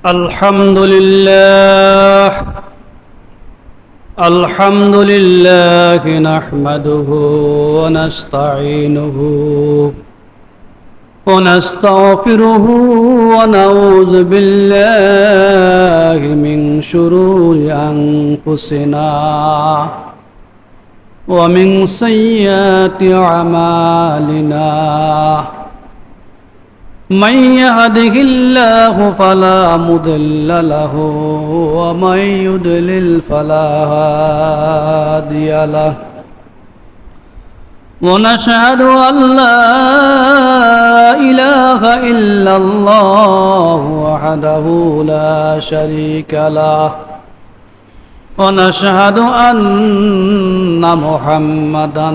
الحمد لله نحمده ونستعينه ونستغفره ونعوذ بالله من شرور أنفسنا ومن سيئات أعمالنا من يهده الله فلا مضل له ومن يضلل فلا هادي له ونشهد أن لا إله إلا الله وحده لا شريك له ونشهد أن محمدا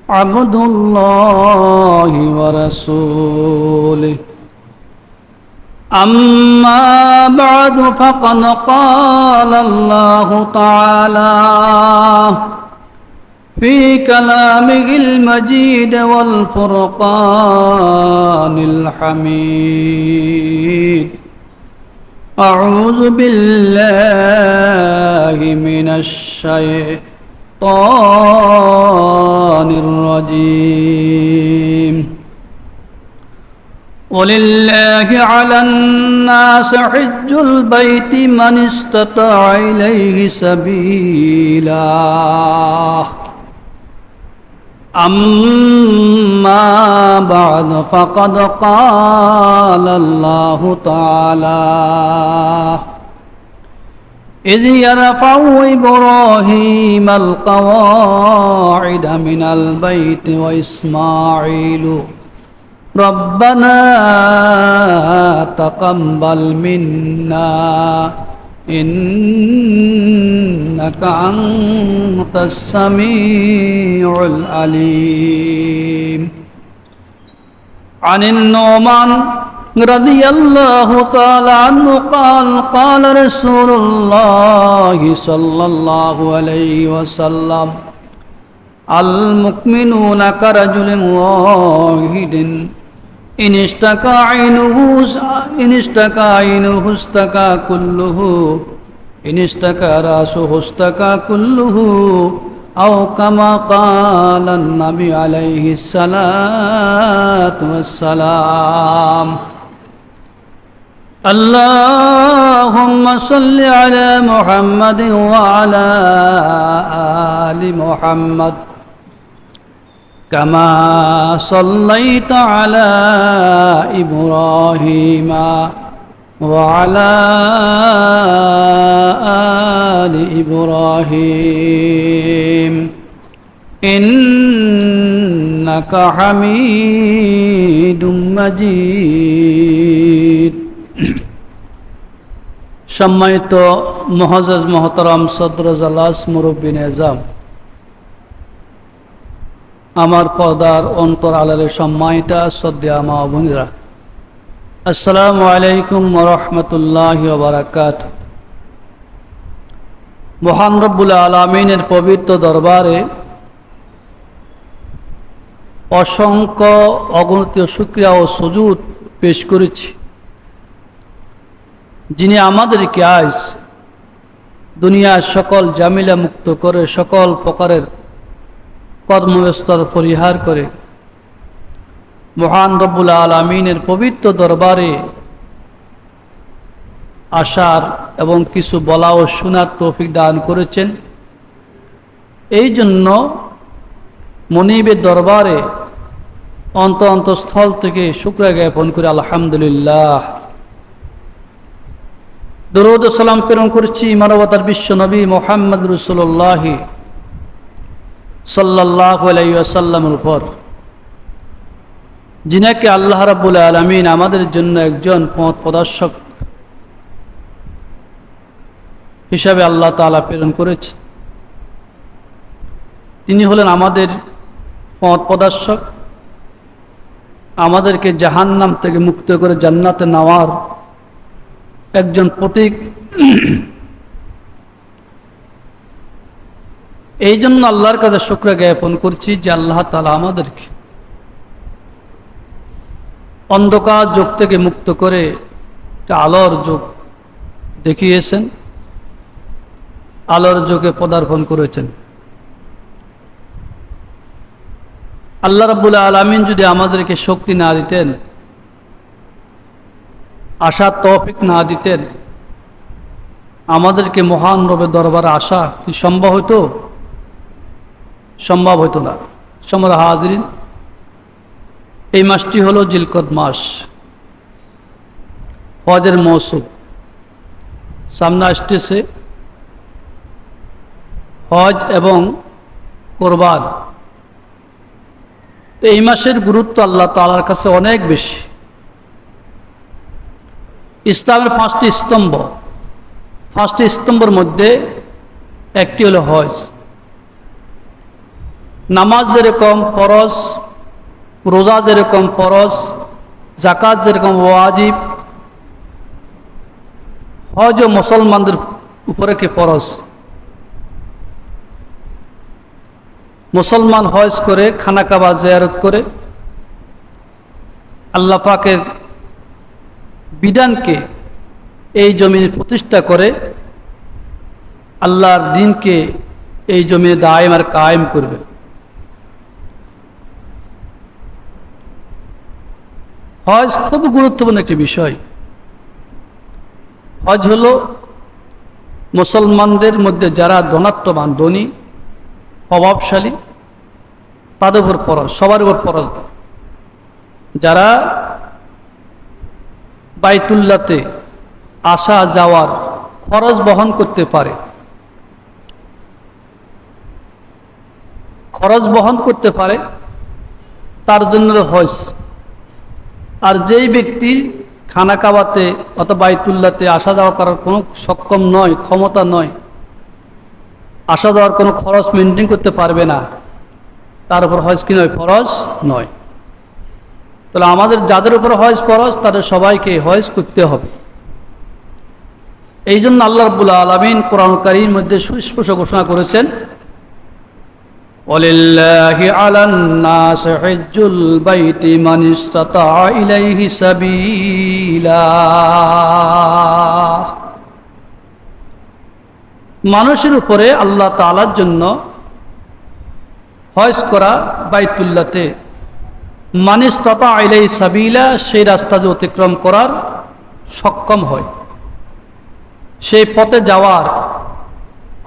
عبد الله ورسوله أما بعد فقد قال الله تعالى في كلامه المجيد والفرقان الحميد أعوذ بالله من الشيطان الرجيم ولله على الناس حج البيت من استطاع إليه سبيلا أما بعد فقد قال الله تعالى إذ يرفع إبراهيم القواعد من البيت وإسماعيل ربنا تقبل منا إنك أنت السميع العليم عن النعمان رضي الله تعالى عنه قال قال رسول الله صلى الله عليه وسلم المؤمنون كرجل واحد إن اشتكى عينه اشتكى كله إن اشتكى رأسه اشتكى كله أو كما قال النبي عليه الصلاة والسلام اللهم صل على محمد وعلى آل محمد كما صليت على إبراهيم وعلى آل إبراهيم إنك حميد مجيد সম্মানিত মুআজ্জাজ মুহতারাম সদর জালাস মুরব্বী নিজাম, আমার পর্দার অন্তর আলালের সম্মানিতা শ্রদ্ধেয় মা বোনেরা, আসসালামু আলাইকুম ওয়া রাহমাতুল্লাহি ওয়া বারাকাতুহু। মহান রব্বুল আলামিনের পবিত্র দরবারে অসংখ্য অগণিত শুকরিয়া ও সুজুদ পেশ করেছি, যিনি আমাদেরকে আজ দুনিয়ার সকল জামিলা মুক্ত করে সকল প্রকারের কর্মব্যস্ততা পরিহার করে মহান রব্বুল আলামিনের পবিত্র দরবারে আসার এবং কিছু বলা ও শোনার তৌফিক দান করেছেন। এই জন্য মনিবের দরবারে অন্তঃস্থল থেকে শুকরিয়া জ্ঞাপন করে আলহামদুলিল্লাহ দরুদ ও সালাম প্রেরণ করছি মানবতার বিশ্ব নবী মুহাম্মদ রাসূলুল্লাহ সাল্লাল্লাহু আলাইহি ওয়াসাল্লামের উপর, যিনাকে আল্লাহ রাব্বুল আলামিন আমাদের জন্য একজন পথ প্রদর্শক হিসাবে আল্লাহ তাআলা প্রেরণ করেছেন। তিনি হলেন আমাদের পথ প্রদর্শক, আমাদেরকে জাহান্নাম থেকে মুক্ত করে জান্নাতে নেওয়ার একজন প্রতীক। এই জন্য আল্লাহর কাছে শুকরিয়া জ্ঞাপন করছি যে আল্লাহ তাআলা আমাদেরকে অন্ধকার যুগ থেকে মুক্ত করে একটা আলোর যুগ দেখিয়েছেন, আলোর যুগে পদার্পণ করেছেন। আল্লাহ রাব্বুল আলামিন যদি আমাদেরকে শক্তি না দিতেন, আসার তৌফিক না দিতেন, আমাদেরকে মহান রবের দরবারে আসা কি সম্ভব হতো? সম্ভব হতো না। সম্মানিত হাজিরিন, এই মাসটি হলো জিলকদ মাস, হজের মৌসুম। সামনে আসতেছে হজ এবং কোরবান। এই মাসের গুরুত্ব আল্লাহ তাআলার কাছে অনেক বেশি। ইসলামের 5টি স্তম্ভ, 5টি স্তম্ভের মধ্যে একটি হলো হজ। নামাজ যেরকম ফরজ, রোজা যেরকম ফরজ, যাকাত যেরকম ওয়াজিব, হজও মুসলমানদের উপরে কি ফরজ। মুসলমান হজ করে, খানা কাবা জিয়ারত করে, আল্লাহ পাকের বিধানকে এই জমিনে প্রতিষ্ঠা করে, আল্লাহর দ্বীনকে এই জমিনে দায়েম আর কায়েম করবে। হজ খুব গুরুত্বপূর্ণ একটি বিষয়। হজ হলো মুসলমানদের মধ্যে যারা ধনাত্মবান, ধনী, প্রভাবশালী, তাদের উপর ফরজ, সবার উপর ফরজ। যারা বাইতুল্লাতে আসা যাওয়ার খরচ বহন করতে পারে, খরচ বহন করতে পারে, তার জন্য হজ। আর যেই ব্যক্তি খানা কাবাতে অথবা বাইতুল্লাতে আসা যাওয়া করার কোনো সক্ষম নয়, ক্ষমতা নয়, আসা যাওয়ার কোনো খরচ মেনটেন করতে পারবে না, তার উপর হজ কি নয়? ফরজ নয়। তাহলে আমাদের যাদের উপর হজ ফরজ, তাদের সবাইকে হজ করতে হবে। এই জন্য আল্লাহ রাব্বুল আলামিন কোরআন কারীমের মধ্যে সুস্পষ্ট ঘোষণা করেছেন, ওয়ালিল্লাহি আলান নাস হিজ্জুল বাইতি মান ইসতাতা ইলাইহি সাবিলা। মানুষের উপরে আল্লাহ তাআলার জন্য হজ করা বাইতুল্লাতে, মান ইসতাতা ইলাইহি সাবিলা, সেই রাস্তা যে অতিক্রম করার সক্ষম হয়, সেই পথে যাওয়ার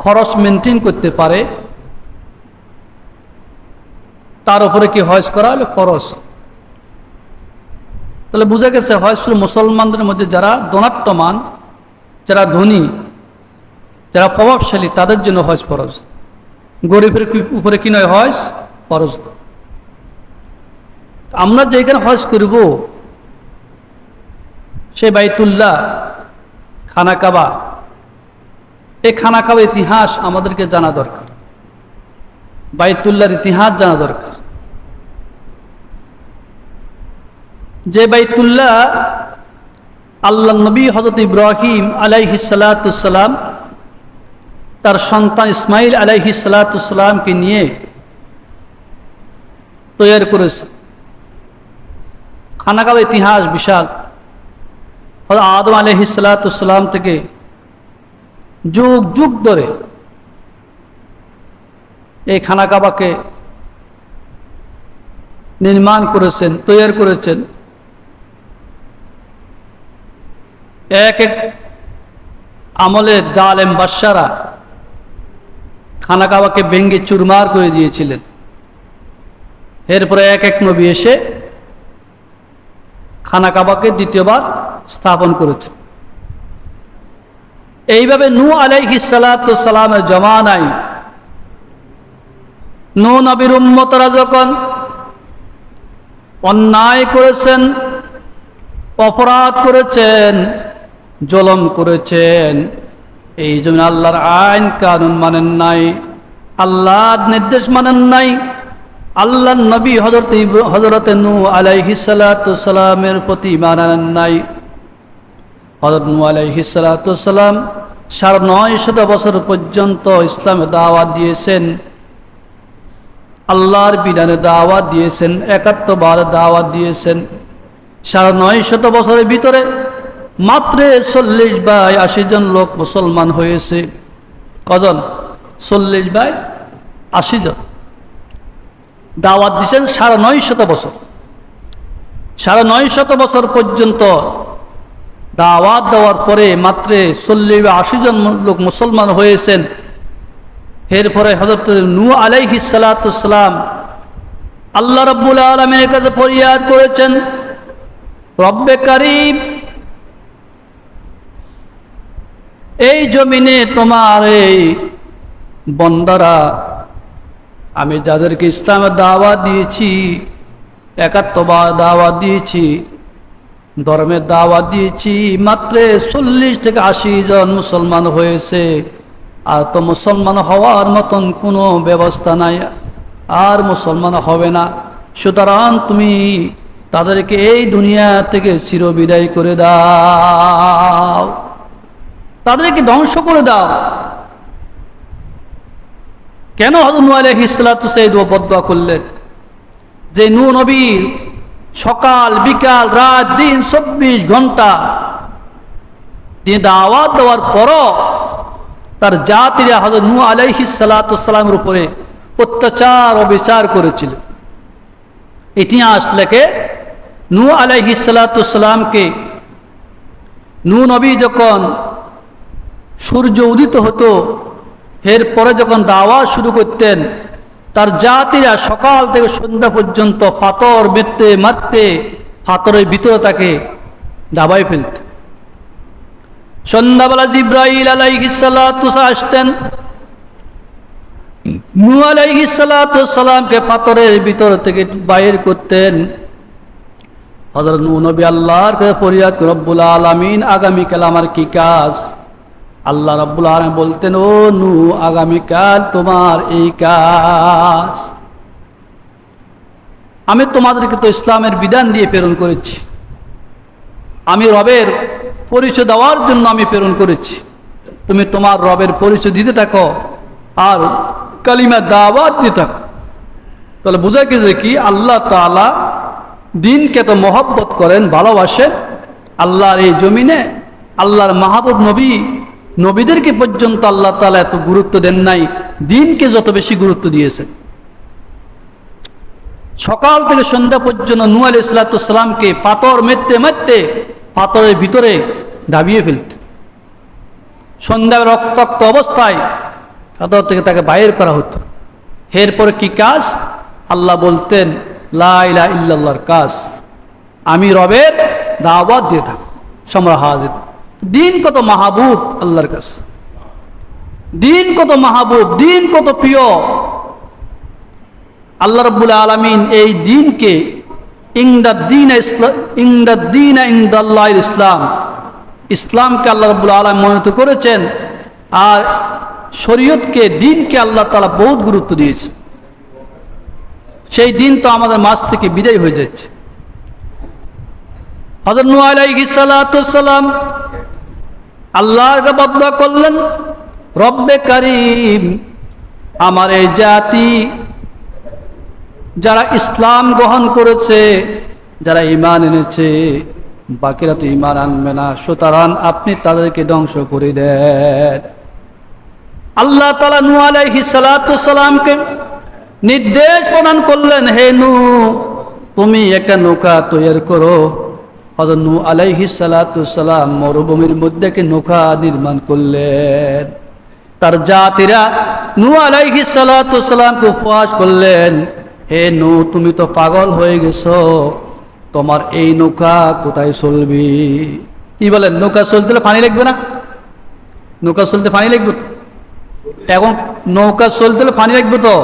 খরচ মেনটেন করতে পারে, তার উপরে কি হজ করা হলো ফরজ। তাহলে বোঝা গেছে হজ শুধু মুসলমানদের মধ্যে যারা ধনাত্মমান, যারা ধনী, যারা প্রভাবশালী, তাদের জন্য হজ ফরজ। গরিবের উপরে কি নয়? হজ ফরজ। আমরা যেখানে হজ করব, সে বাইতুল্লাহ, খানা কাবা, এই খানা কাবা ইতিহাস আমাদেরকে জানা দরকার, বাইতুল্লাহর ইতিহাস জানা দরকার। যে বাইতুল্লাহ আল্লাহ নবী হযরত ইব্রাহিম আলাইহিস সালাতুস সালাম তার সন্তান ইসমাইল আলাইহিস সালাতুস সালামকে নিয়ে তৈরি করেছে। খানা কাবা ইতিহাস বিশাল। হযরত আদম আলাইহিস সালাতুস সালাম থেকে যুগ যুগ ধরে এই খানা কাবাকে নির্মাণ করেছেন, তৈরি করেছেন। এক এক আমলের জালেম বাদশারা খানা কাবাকে ভেঙ্গে চুরমার করে দিয়েছিলেন। এরপরে এক এক নবী এসে খানা কাবাকে দ্বিতীয়বার স্থাপন করেছেন। এইভাবে নূহ আলাইহিস সালাতুস সালামের জমানায় নূহ নবীর উম্মতরা যখন অন্যায় করেছেন, অপরাধ করেছেন, জুলুম করেছেন, এই জন্য আল্লাহর আইন কানুন মানেন নাই, আল্লাহর নির্দেশ মানেন নাই, আল্লাহর নবী হযরতে নূহ আলাইহিস সালাতুস সালামের প্রতি ঈমান আনেন নাই। হযরত নূহ আলাইহিস সালাতুস সালাম 950 বছর পর্যন্ত ইসলামে দাওয়াত দিয়েছেন, আল্লাহর বিধানে দাওয়াত দিয়েছেন, 71 বার দাওয়াত দিয়েছেন। 950 বছরের ভিতরে মাত্র 40 বাই 80 জন লোক মুসলমান হয়েছে। কজন? 40 বাই 80 জন। দাওয়াত দিয়েছেন 950 বছর। 950 বছর পর্যন্ত দাওয়াত দেওয়ার পরে মাত্র 40 বা 80 জন লোক মুসলমান হয়েছেন। এরপরে হযরত নূহ আলাইহিস সালাতু সালাম আল্লাহ রাব্বুল আলামিনের কাছে ফরিয়াদ করেছেন, রব্বে কারীম, এই জমিনে তোমার এই বন্দারা, আমি যাদেরকে ইসলামের দাওয়াত দিয়েছি, একাত্মবাদ দাওয়াত দিয়েছি, ধর্মের দাওয়াত দিয়েছি, মাত্র 40 থেকে 80 জন মুসলমান হয়েছে। আর তো মুসলমান হওয়ার মতন কোনো ব্যবস্থা নাই, আর মুসলমান হবে না। সুতরাং তুমি তাদেরকে এই দুনিয়া থেকে চিরবিদায় করে দাও, তাদেরকে ধ্বংস করে দাও। কেন হযরত নূহ আলাইহিস সালাতু ওয়াস বদদুয়া করলেন? যে নূহ নবীর সকাল বিকাল রাত দিন 24 ঘন্টা দিয়ে দাওয়াত দেওয়ার পরও তার জাতিরা হযরত নূহ আলাইহিস সালাতু ওয়াস উপরে অত্যাচার অবিচার করেছিল। ইতিহাস লেখে নূহ আলাইহিস সালাতু ওয়াসকে নূহ নবী যখন সূর্য উদিত হতো, এরপরে যখন দাওয়াত শুরু করতেন, তার জাতিরা সকাল থেকে সন্ধ্যা পর্যন্ত পাথর মারতে মারতে পাথরের ভিতরে তাকে দাবাই ফেলত। সন্ধ্যাবেলা জিব্রাইল আলাইহিস সালাতু আসতেন, নূহ আলাইহিস সালাতু সালামকে পাথরের ভিতর থেকে বাইর করতেন। হযরত নূহ নবী আল্লাহর কাছে ফরিয়াদ, রব্বুল আলামিন, আগামীকাল আমার কি কাজ? আল্লাহ রাব্বুল আলামিন বলতেন, ও নূহ, আগামীকাল তোমার এই কাজ। আমি তোমাদেরকে তো ইসলামের বিধান দিয়ে প্রেরণ করেছি, আমি রবের পরিচয় দেওয়ার জন্য আমি প্রেরণ করেছি। তুমি তোমার রবের পরিচয় দিতে থাকো আর কালিমা দাওয়াত দিতে থাকো। তাহলে বোঝা গেছে কি, আল্লাহ তাআলা দিনকে তো মহব্বত করেন, ভালোবাসেন। আল্লাহর এই জমিনে আল্লাহর মাহবুব নবী, নবীদেরকে পর্যন্ত আল্লাহ তাআলা এত গুরুত্ব দেন নাই, দিনকে যত বেশি গুরুত্ব দিয়েছেন। সকাল থেকে সন্ধ্যা পর্যন্ত নূহ আলাইহিস সালাতু ওয়াসসালামকে পাথর মারতে মারতে পাথরের ভিতরে দাবিয়ে ফেলত। সন্ধ্যায় রক্তাক্ত অবস্থায় পাথর থেকে তাকে বাইর করা হতো। এরপরে কি কাজ? আল্লাহ বলতেন, লা ইলাহা ইল্লাল্লাহর কাজ, আমি রবের দাওয়াত দিয়ে থাকো। সমরা হাজির। দিন কত মাহবুব আল্লাহর কাছে, দিন কত মাহবুব, দিন কত প্রিয়। আল্লাহ রাব্বুল আলামিন এই দিনকে ইনদাল্লাহিল ইসলাম, ইসলামকে আল্লাহ রাব্বুল আলামিন মনোনীত করেছেন। আর শরীয়তকে, দিনকে আল্লাহ তাআলা বহুত গুরুত্ব দিয়েছেন। সেই দিন তো আমাদের মাঝ থেকে বিদায় হয়ে যাচ্ছে। হযরত নূহ আলাইহিস সালাতু ওয়াসসালাম আল্লাহকে বদদুয়া করলেন, রব্বে কারীম, আমার এই জাতি যারা ইসলাম গ্রহণ করেছে, যারা ঈমান এনেছে, বাকিরা তো ঈমান আনবে না, সুতরাং আপনি তাদেরকে ধ্বংস করে দেন। আল্লাহ তাআলা নূহ আলাইহিস সালাতু ওয়াসসালামকে নির্দেশ প্রদান করলেন, হে নূহ, তুমি একটা নৌকা তৈরি করো। হযরত নূহ আলাইহিস সালাতু ওয়াসসালাম মরুভূমির মধ্যে একটা নৌকা নির্মাণ করলেন। তার জাতিরা নূহ আলাইহিস সালাতু ওয়াসসালামকে উপহাস করলেন, হে নূহ, তুমি তো পাগল হয়ে গেছো, তোমার এই নৌকা কোথায় চলবে? কি বলেন? নৌকা চলতে পানি লাগবে না? নৌকা চলতে পানি লাগবে তো? এখন নৌকা চলতে হলে পানি লাগবে তো,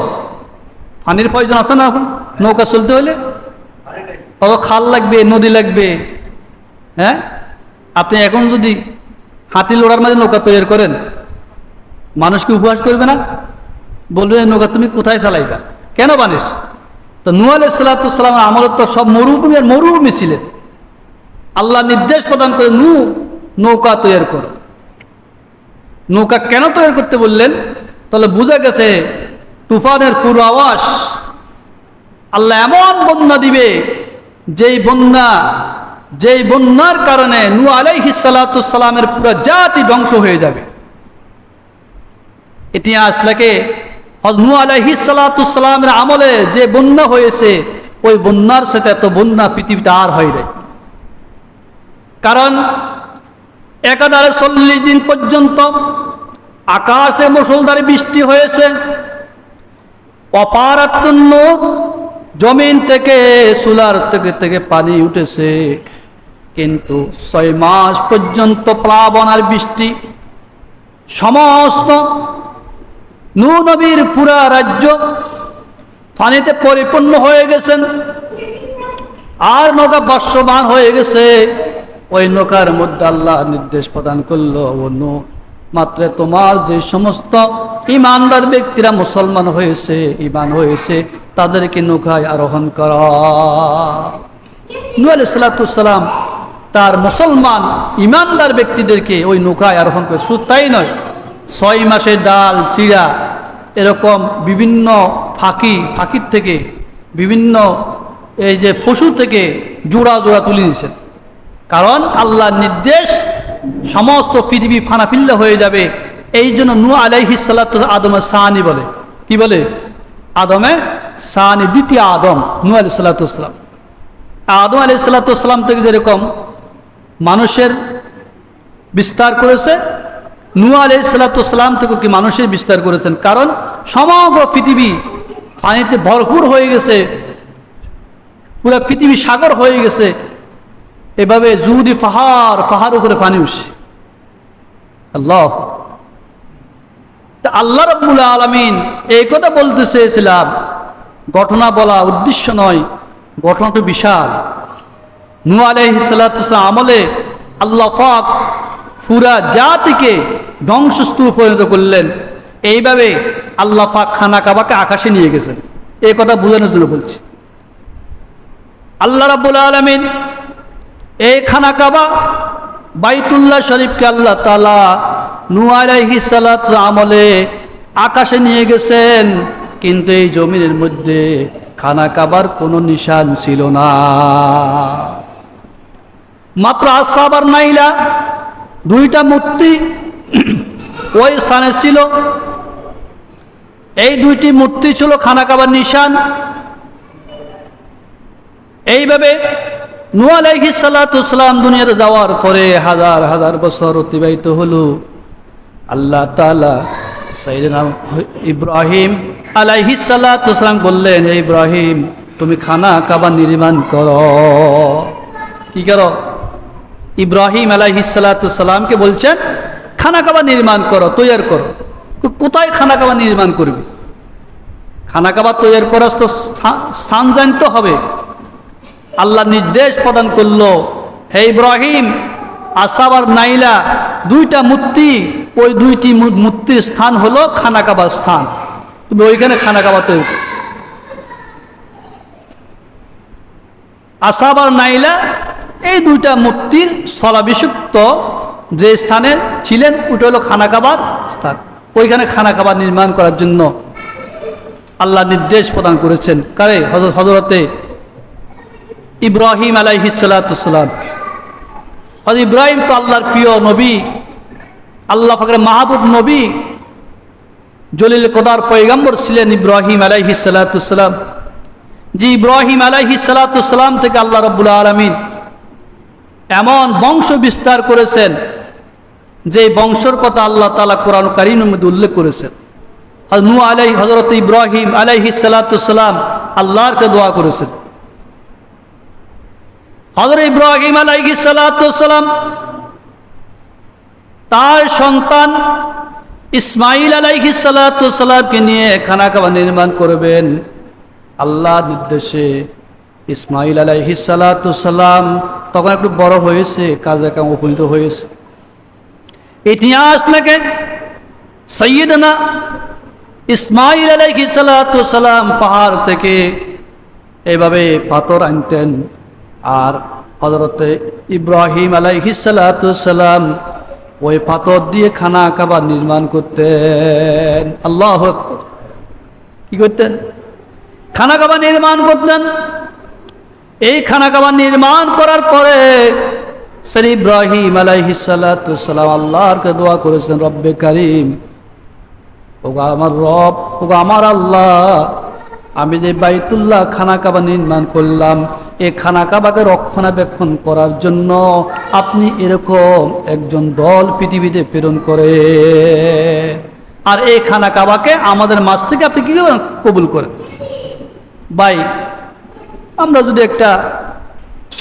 পানির প্রয়োজন আছে না? এখন নৌকা চলতে হলে কত খাল লাগবে, নদী লাগবে। হ্যাঁ, আপনি এখন যদি হাতি লোড়ার মাঝে নৌকা তৈরি করেন, মানুষকে উপহাস করবে না? বলবে নৌকা তুমি কোথায় চালাইবা, কেন বানিস? তো নূহ আলাইহিস সালাতু ওয়াসসালামের আমলে তো সব মরুভূমি আর মরুভূমি ছিলেন। আল্লাহ নির্দেশ প্রদান করে, নূহ নৌকা তৈরি করো। নৌকা কেন তৈরি করতে বললেন? তাহলে বোঝা গেছে তুফানের পূর্বাভাস আল্লাহ এমন বন্যা দিবে, যেই বন্যা যেই বন্যার কারণে নূহ আলাইহিস সালাতুস সালামের পুরো জাতি ধ্বংস হয়ে যাবে। ইতিহাস থেকে নূহ আলাইহিস সালাতুস সালামের আমলে যে বন্যা হয়েছে, ওই বন্যার সাথে এত বন্যা পৃথিবীতে আর হয় নাই। কারণ একাধারে 40 দিন পর্যন্ত আকাশে মুষলধারে বৃষ্টি হয়েছে, অপারাত্তুন নূর, জমিন থেকে চুলার থেকে পানি উঠেছে, কিন্তু 6 মাস পর্যন্ত প্লাবন আর বৃষ্টি। সমস্ত নূহ নবীর পুরা রাজ্য পানিতে পরিপূর্ণ হয়ে গেছেন, আর নৌকা ভাসমান হয়ে গেছে। ওই নৌকার মধ্যে আল্লাহ নির্দেশ প্রদান করলো, অন্য মাত্র তোমার যে সমস্ত ইমানদার ব্যক্তিরা মুসলমান হয়েছে, ইমান হয়েছে, তাদেরকে নৌকায় আরোহণ করা। নূহ আলাইহিস সালাতুস সালাম তার মুসলমান ইমানদার ব্যক্তিদেরকে ওই নৌকায় আরোহণ করে। শুধু তাই নয়, 6 মাসের ডাল চিড়া এরকম বিভিন্ন ফাঁকির থেকে, বিভিন্ন এই যে পশু থেকে জোড়া জোড়া তুলে দিয়েছেন। কারণ আল্লাহর নির্দেশ সমস্ত পৃথিবী ফানাফিল্লা হয়ে যাবে। এই জন্য নূহ আলাইহিস সালাতু আদমের সানি বলে। কি বলে? আদমে সানি, দ্বিতীয় আদম নূহ আলাইহিস সালাতু সালাম। আদম আলাইহিস সালাতু সালাম থেকে যেরকম মানুষের বিস্তার করেছে, নূহ আলাইহিস সালাতু সালাম থেকে কি মানুষের বিস্তার করেছেন। কারণ সমগ্র পৃথিবী পানিতে ভরপুর হয়ে গেছে, পুরো পৃথিবী সাগর হয়ে গেছে। এভাবে যদি পাহাড় উপরে পানি উঠছে। আল্লাহ রাব্বুল আলামিন এই কথা বলতে চেয়েছিলাম, ঘটনা বলা উদ্দেশ্য নয়, ঘটনাটা বিশাল। নূহ আলাইহিস সালাতু সালাম আমলে আল্লাহ পাক পুরা জাতিকে ধ্বংসস্তূপ পরিণত করলেন। এইভাবে আল্লাহ পাক খানা কাবাকে আকাশে নিয়ে গেছেন। এই কথা বোঝানোর জন্য বলছি। আল্লাহ রাব্বুল আলামিন এই খানা কাবা বাইতুল্লাহ শরীফকে আল্লাহ তাআলা নূহ আলাইহিস সালাতু আমলে আকাশে নিয়ে গেছেন, কিন্তু এই জমিনের মধ্যে খানা কাবার কোনো নিশান ছিল না। মাত্র আসহাব আর নাইলা 2টা মূর্তি ওই স্থানে ছিল। এই 2টি মূর্তি ছিল খানা কাবার নিশান। এইভাবে নূহ আলাইহিস সালাতু সালাম দুনিয়াতে যাওয়ার পরে হাজার হাজার বছর অতিবাহিত হলো। আল্লাহ তাআলা সাইয়েদনা ইব্রাহিম আলাইহিস সালাতু সালাম বললেন, হে ইব্রাহিম, তুমি খানা কাবা নির্মাণ করো। কি করো? ইব্রাহিম আলাইহিস সালাতু সালামকে বলছেন খানা কাবা নির্মাণ করো, তৈরি করো। কোথায় খানা কাবা নির্মাণ করবে? খানা কাবা তৈরি করার তো স্থান জানতে হবে। আল্লাহ নির্দেশ প্রদান করলো, হে ইব্রাহিম, আসহাব আর নাইলা 2টা মূর্তি, ওই 2টি মূর্তির স্থান হলো খানা কাবার স্থান, তুমি ওইখানে খানা কাবা তৈরি করো। আসহাব আর নাইলা এই 2টা মূর্তির স্থলাভিষিক্ত যে স্থানে ছিলেন, ওটা হলো খানা কাবার স্থান। ওইখানে খানা কাবা নির্মাণ করার জন্য আল্লাহ নির্দেশ প্রদান করেছেন। কারে? হযরতে ইব্রাহিম আলাইহিস সালাতু সালাম। হযরত ইব্রাহিম তো আল্লাহর প্রিয় নবী, আল্লাহ পাকের মাহবুব নবী, জলিল কদর পয়গম্বর ছিলেন ইব্রাহিম আলাইহিস সালাতু সালাম। যে ইব্রাহিম আলাইহিস সালাতু সালাম থেকে আল্লাহ রাব্বুল আলামিন এমন বংশ বিস্তার করেছেন, যে বংশের কথা আল্লাহ তাআলা কোরআন কারীমের মধ্যে উল্লেখ করেছেন। হযরত ইব্রাহিম আলাইহিস সালাতু সালাম আল্লাহরকে দোয়া করেছেন। হযরত ইব্রাহিম আলাইহিস সালাতু সালাম তার সন্তান ইসমাঈল আলাইহিস সালাতু সালামকে নিয়ে খানা কাবা নির্মাণ করবেন। আল্লাহর নির্দেশে ইসমাঈল আলাইহিস সালাতু সালাম তখন একটু বড় হয়েছে, কাজে কাম উপনীত হয়েছে। ইতিহাস থেকে সাইয়্যিদনা ইসমাঈল আলাইহিস সালাতু সালাম পাহাড় থেকে এভাবে পাথর আনতেন, আর হযরতে ইব্রাহিম আলাইহিস সালাতু সালাম ওই পাথর দিয়ে খানা কাবা নির্মাণ করতেন। আল্লাহু আকবার। কি করতেন? খানা কাবা নির্মাণ করতেন। এই খানা কাবা নির্মাণ করার পরে শ্রী ইব্রাহিম আলাইহিস সালাতু সালাম আল্লাহকে দোয়া করেছেন, রব্বে কারীম, ওগো আমার রব, ওগো আমার আল্লাহ, আমি যে বাইতুল্লাহ খানা কাবা নির্মাণ করলাম, এই খানা কাবাকে রক্ষণাবেক্ষণ করার জন্য আপনি এরকম একজন দল পৃথিবীতে প্রেরণ করে, আর এই খানা কাবাকে আমাদের মাঝ থেকে আপনি কি করেন, কবুল করেন। ভাই, আমরা যদি একটা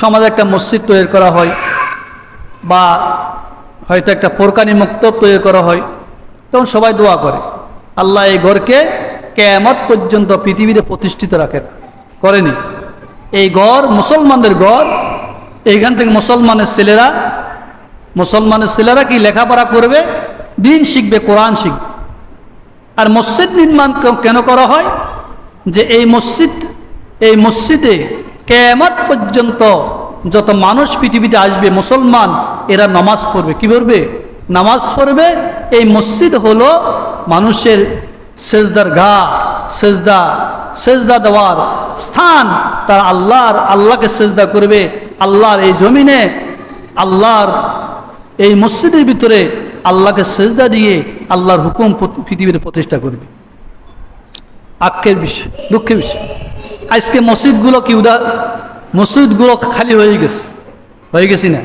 সমাজে একটা মসজিদ তৈরি করা হয় বা হয়তো একটা ফোরকানি মক্তব তৈরি করা হয়, তখন সবাই দোয়া করে আল্লাহ এই ঘরকে কিয়ামত পর্যন্ত পৃথিবীতে প্রতিষ্ঠিত রাখেন। করেনি? এই ঘর মুসলমানদের ঘর, এইখান থেকে মুসলমানের ছেলেরা কি লেখাপড়া করবে, দিন শিখবে, কোরআন শিখবে। আর মসজিদ নির্মাণ কেন করা হয়? যে এই মসজিদে কিয়ামত পর্যন্ত যত মানুষ পৃথিবীতে আসবে মুসলমান, এরা নামাজ পড়বে। কি পড়বে? নামাজ পড়বে। এই মসজিদ হলো মানুষের সেজদার গা, সেজদা দেওয়ার স্থান। তারা আল্লাহকে সেজদা করবে। আল্লাহর এই জমিনে, আল্লাহর এই মসজিদের ভিতরে আল্লাহকে সেজদা দিয়ে আল্লাহর হুকুম পৃথিবীতে প্রতিষ্ঠা করবে। আক্ষের বিষয়, দুঃখের বিষয়, আজকে মসজিদগুলো খালি হয়ে গেছে না।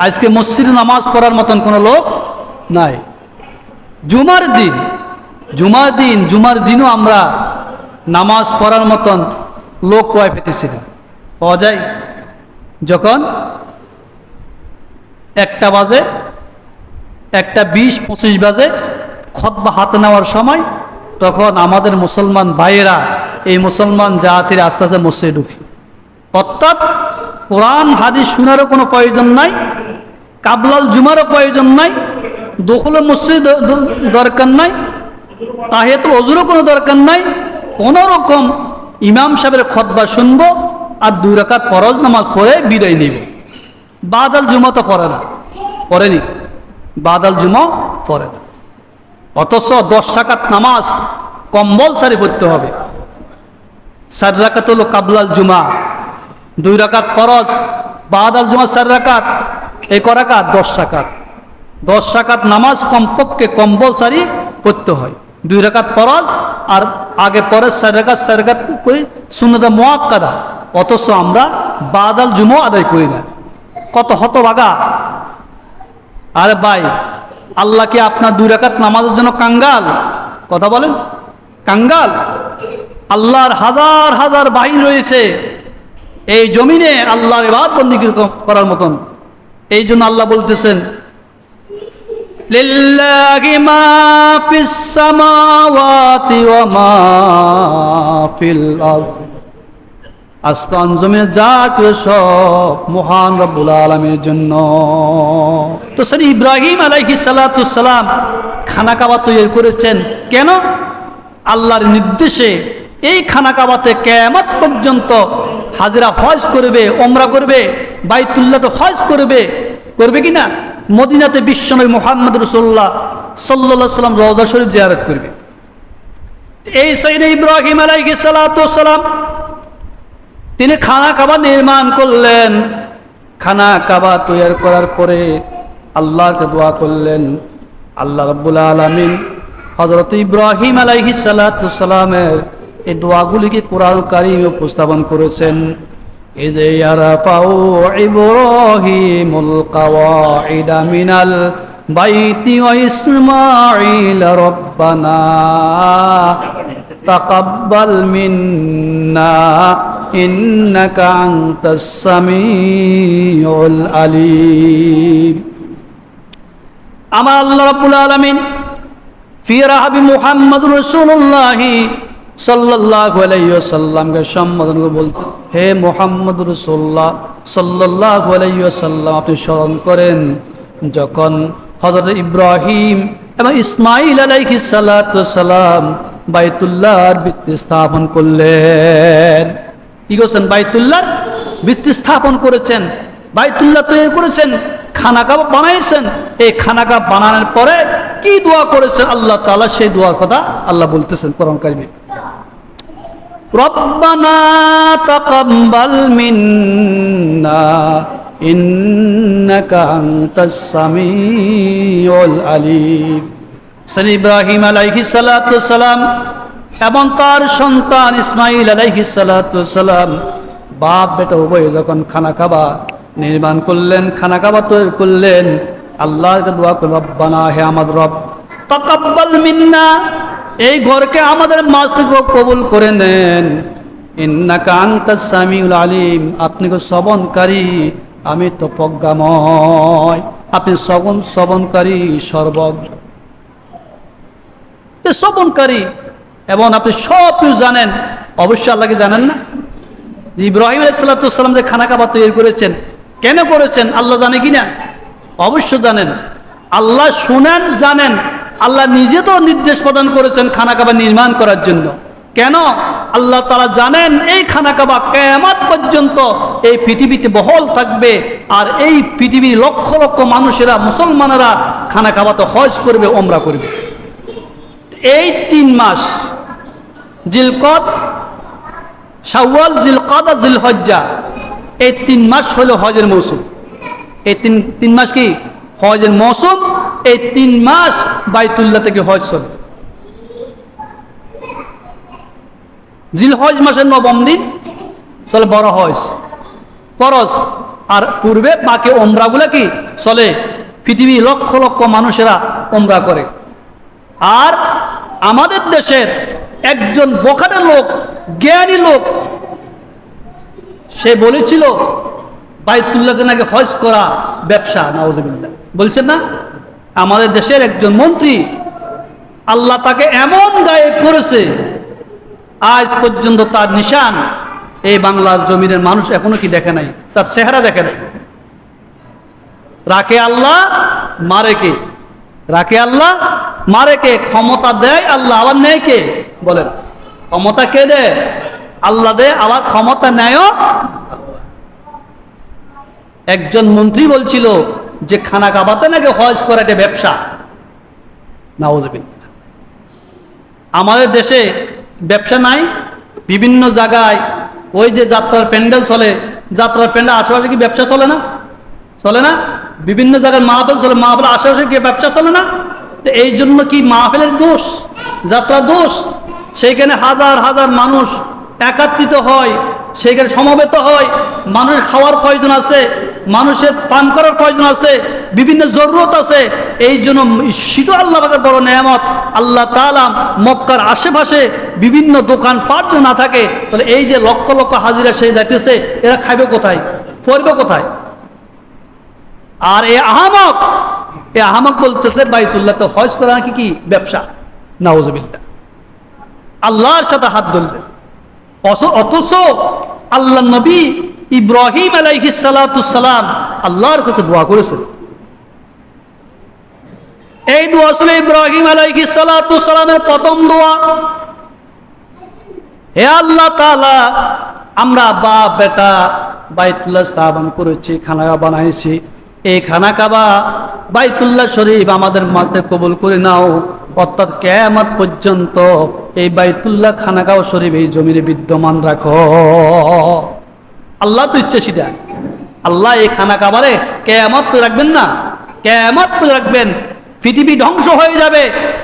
আজকে মসজিদে নামাজ পড়ার মতন কোনো লোক নাই। জুমার দিনও আমরা নামাজ পড়ার মতন লোক পেতেছি না। পাওয়া যায় যখন 1টা বাজে, 1:20-25 বাজে খুতবা হাতে নেওয়ার সময়, তখন আমাদের মুসলমান ভাইয়েরা, এই মুসলমান জাতির আস্তে আস্তে মসজিদে ঢুকি। অর্থাৎ কোরআন হাদিস শোনারও কোনো প্রয়োজন নাই, কাবলাল জুমারও প্রয়োজন নাই, দখলে মসজিদ দরকার নাই, তাহিয়াতুল ওযুরও কোনো দরকার নাই। কোনো রকম ইমাম সাহেবের খুতবা শুনবো আর 2 রাকাত ফরজ নামাজ পড়ে বিদায় নিব। বাদাল জুমা তো পড়েনি, বাদাল জুমা পড়ে না। অথচ 10 রাকাত নামাজ কম্পালসারি পড়তে হবে। 4 রাকাত হলো কাবলাল জুমা, 2 রাকাত ফরজ, বাদাল জুমা 4 রাকাত, এই ক রাকাত? 10 রাকাত। 10 রাকাত নামাজ কমপক্ষে কম্পালসারি পড়তে হয়। 2 রাকাত ফরজ আর আগে পরে 4 রাকাত করে সুন্নাত মুআক্কাদা। অথচ আমরা বাদাল জুমা আদায় করি না। কত হতভাগা! আরে ভাই, আল্লাহ কি আপনার 2 রাকাত নামাজের জন্য কাঙ্গাল? কথা বলেন, কাঙ্গাল? আল্লাহর হাজার হাজার বাহিনী রয়েছে এই জমিনে আল্লাহর ইবাদত বন্দেগী করার মতন। এই জন্য আল্লাহ বলতেছেন, লিল্লাহি মা ফিস সামাওয়াতি ওয়া মা ফিল আরদ, আসমান জমিনে যা কিছু সব মহান রব্বুল আলামিনের জন্য। তো শ্রী ইব্রাহিম আলাইহিস সালাতু সালাম খানা কাবা তৈরি করেছেন কেন? আল্লাহর নির্দেশে এই খানা কাবাতে কিয়ামত পর্যন্ত হাজিরা হজ করবে, ওমরা করবে, বাইতুল্লাহতে হজ করবে কিনা? মদিনাতে বিশ্বনবী মুহাম্মদ রাসূলুল্লাহ সাল্লাল্লাহু আলাইহি ওয়াসাল্লাম রওজা শরীফ জিয়ারত করবে। এই সাইয়েদনা ইব্রাহিম আলাইহিস সালাতু সালাম তিনি খানা কাবা নির্মাণ করলেন। খানা কাবা তৈরি করার পরে আল্লাহকে দোয়া করলেন। আল্লাহ রাব্বুল আলামিন হযরত ইব্রাহিম আলাইহিস সালাতু সালামের এই দোয়াগুলিকে কোরআন কারীমে উপস্থাপন করেছেন। ইযে ইয়ারফাউ ইব্রাহিমুল কাওয়াইদা মিনাল বাইতি ওয়া ইসমাঈল রব্বানা তাকাব্বাল মিন্না ইন্নাকা আনতাস সামিউল আলিম। আমার আল্লাহ রাব্বুল আলামিন ফি রাহাবি মুহাম্মদুর রাসূলুল্লাহ সাল্লাল্লাহু আলাইহি ওয়াসাল্লামকে সম্বোধন করে বলতেন, হে মুহাম্মদুর রাসূলুল্লাহ সাল্লাল্লাহু আলাইহি ওয়াসাল্লাম, আপনি স্মরণ করেন যখন হযরত ইব্রাহিম এবং ইসমাঈল আলাইহিস সালাতু সালাম বাইতুল্লাহর ভিত্তি স্থাপন করলেন। কি করেছেন? বাইতুল্লাহর ভিত্তি স্থাপন করেছেন, বাইতুল্লাহ তৈরি করেছেন, খানা কাবা বানাইছেন। এই খানা কাবা বানানোর পরে কি দোয়া করেছেন আল্লাহ তাআলা, সেই দোয়ার কথা আল্লাহ বলতেছেন কোরআন কারীমে। রব্বানা তাকাব্বাল মিন্না ইন্নাকা আনতাস সামিউল আলিম। সাইয়্যিদ ইব্রাহিম আলাইহিস সালাতু সালাম এবং তার সন্তান ইসমাঈল আলাইহিস সালাতু সালাম বাপ বেটা উভয়ে যখন খানা কাবা নির্মাণ করলেন, খানা কাবা তৈরি করলেন, আল্লাহকে দোয়া করলেন, রব্বানা, হে আমাদের রব, তাকাব্বাল মিন্না, এই ঘরকে আমাদের মাঝ থেকে কবুল করে নেন, ইন্নাকা আনতাস সামিউল আলিম, আপনি তো শ্রবণকারী, আমি তো প্রজ্ঞাময়, আপনি শ্রবণকারী, সর্বজ্ঞ, শ্রবণকারী এবং আপনি সব কিছু জানেন। অবশ্যই আল্লাহকে জানেন না? যে ইব্রাহিম আলাইহিস সালাম যে খানা কাবা তৈরি করেছেন, কেন করেছেন আল্লাহ জানে কিনা? অবশ্যই জানেন। আল্লাহ শুনেন, জানেন। আল্লাহ নিজে তো নির্দেশ প্রদান করেছেন খানা কাবা নির্মাণ করার জন্য। কেন? আল্লাহ তাআলা জানেন এই খানা কাবা কিয়ামত পর্যন্ত এই পৃথিবীতে বহাল থাকবে, আর এই পৃথিবীর লক্ষ লক্ষ মানুষেরা, মুসলমানেরা খানা কাবাতে হজ করবে, ওমরা করবে। এই 3 মাস, জিলকদ, শাওয়াল, জিলকদ, জিলহজ্জা, এই 3 মাস হলো হজের মৌসুম। এই তিন মাস কি হজের মৌসুম? এই 3 মাস বাইতুল্লাহ থেকে হজ চলে। জিলহজ মাসের 9ম দিন চলে বড় হজ, ফরজ, আর পূর্বে বাকি ওমরাগুলো কি চলে, পৃথিবী লক্ষ লক্ষ মানুষেরা ওমরা করে। আর আমাদের দেশের একজন বোখারে লোক, জ্ঞানী লোক, সে বলেছিল বাইতুল্লাহকে নাকি হজ করা ব্যবসা। নাউযুবিল্লাহ, বলছেন না? আমাদের দেশের একজন মন্ত্রী, আল্লাহ তাকে এমন গায়েব করেছে, আজ পর্যন্ত তার নিশান এই বাংলার জমিনের মানুষ এখনো কি দেখে নাই, তার চেহারা দেখে নাই। রাখে আল্লাহ, মারে কে? রাখে আল্লাহ, মারে কে? ক্ষমতা দেয় আল্লাহ, আবার নেয় কে? বলেন, ক্ষমতা কে দেয়? আল্লাহ দেয়, আবার ক্ষমতা নেয়ও। একজন মন্ত্রী বলছিল যে খানা কাবাতে নাকি হজ করা একটা ব্যবসা। নাউযুবিল্লাহ। আমাদের দেশে ব্যবসা নাই? বিভিন্ন জায়গায় ওই যে যাত্রার প্যান্ডেল চলে, যাত্রার প্যান্ডেল আশেপাশে কি ব্যবসা চলে না? চলে না? বিভিন্ন জায়গায় মাহফিল চলে, মাহফিলের আশেপাশে কি ব্যবসা চলে না? তো এই জন্য কি মাহফিলের দোষ, যাত্রার দোষ? সেইখানে হাজার হাজার মানুষ একত্রিত হয়, সেইখানে সমবেত হয়, মানুষের খাওয়ার প্রয়োজন আছে, মানুষের পান করার প্রয়োজন আছে, বিভিন্ন জরুরত আছে। এই জন্য সেটা আল্লাহ পাকের বড় নেয়ামত। আল্লাহ তাআলা মক্কার আশেপাশে বিভিন্ন দোকান পাট না থাকে, তাহলে এই যে লক্ষ লক্ষ হাজিরা সেই যাইতেছে, এরা খাইবে কোথায়, পড়বে কোথায়? আর এ আহামক বলতেছে বাইতুল্লাহ তো হজ করা নাকি কি ব্যবসা। নাউযুবিল্লাহ। আল্লাহর সাথে হাত ধরবে। অথচ আল্লাহ নবী ইব্রাহিম আলাইহিস সালাতু সালাম আল্লাহর কাছে দোয়া করেছেন। এই দোয়া ছিল ইব্রাহিম আলাইহিস সালাতু সালামের প্রথম দোয়া। হে আল্লাহ তাআলা, আমরা বাপ বেটা বাইতুল্লাহ স্থাপন করেছি, খানা বানাইছি, এই খানা কাবা বাইতুল্লাহ শরীফ আমাদের মাঝে কবুল করে নাও, অর্থাৎ কিয়ামত পর্যন্ত এই বাইতুল্লাহ খানা কাবা শরীফ এই জমিনে বিদ্যমান রাখো। আল্লাহ তো ইচ্ছে সেটা। আল্লাহ এই খানা কাবারে কিয়ামত তো রাখবেন না, কিয়ামত তো রাখবেন। পৃথিবী ধ্বংস হয়ে যাবে,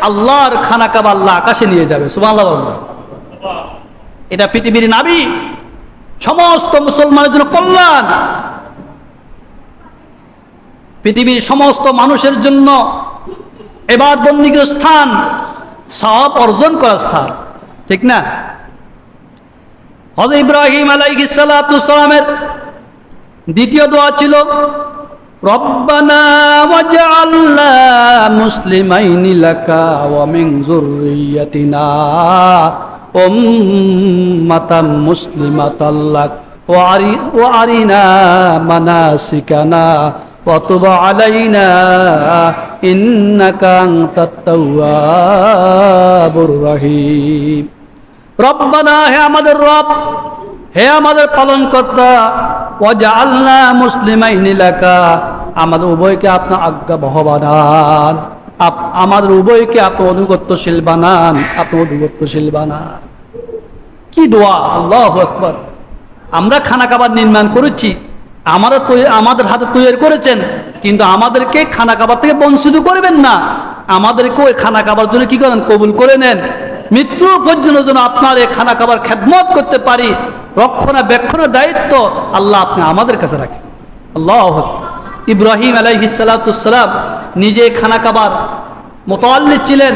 আল্লাহর খানা কাবা আল্লাহ আকাশে নিয়ে যাবে। সুবহানাল্লাহ। এটা পৃথিবীর নাবি, সমস্ত মুসলমানের জন্য কল্যাণ, পৃথিবীর সমস্ত মানুষের জন্য ইবাদত বন্দেগীর স্থান, সওয়াব অর্জন করার স্থান, ঠিক না? হযরত ইব্রাহিম আলাইহিস সালাতু সালামের দ্বিতীয় দোয়া ছিল রব্বানা ওয়াজআলনা মুসলিমাইনি লাকা ওয়া মিন যুররিয়াতিনা উম্মাতাম মুসলিমাতাল লাক ওয়া আরিনা মানাসিকানা ওয়া তুব আলাইনা ইন্নাকা আনতাত তাওয়াবুর রহিম। রব্বানা, হে আমাদের রব, হে আমাদের পালনকর্তা, ওয়াজআলনা মুসলিমাইনি লাকা, আমাদের উভয়কে আপনার আজ্ঞাবহ বানান, আমাদের উভয়কে আপনি অনুগত্যশীল বানান, আপনি অনুগত্যশীল বানান। কি দোয়া, আল্লাহু আকবার। আমরা খানা খাবার নির্মাণ করেছি, আমাদের হাতে তৈরি করেছেন, কিন্তু আমাদেরকে খানা খাবার থেকে বঞ্চিত করবেন না। আমাদেরকে ওই খানা খাবার জন্য কি করেন, কবুল করে নেন। মৃত্যু পর্যন্ত যেন আপনার এই খানা খাবার খেদমত করতে পারি, রক্ষণাবেক্ষণের দায়িত্ব আল্লাহ আপনি আমাদের কাছে রাখেন। আল্লাহু আকবার। ইব্রাহিম আলাইহিস সালাতু ওয়াস সালাম নিজে খানা খাবার মুতাআল্লিক ছিলেন।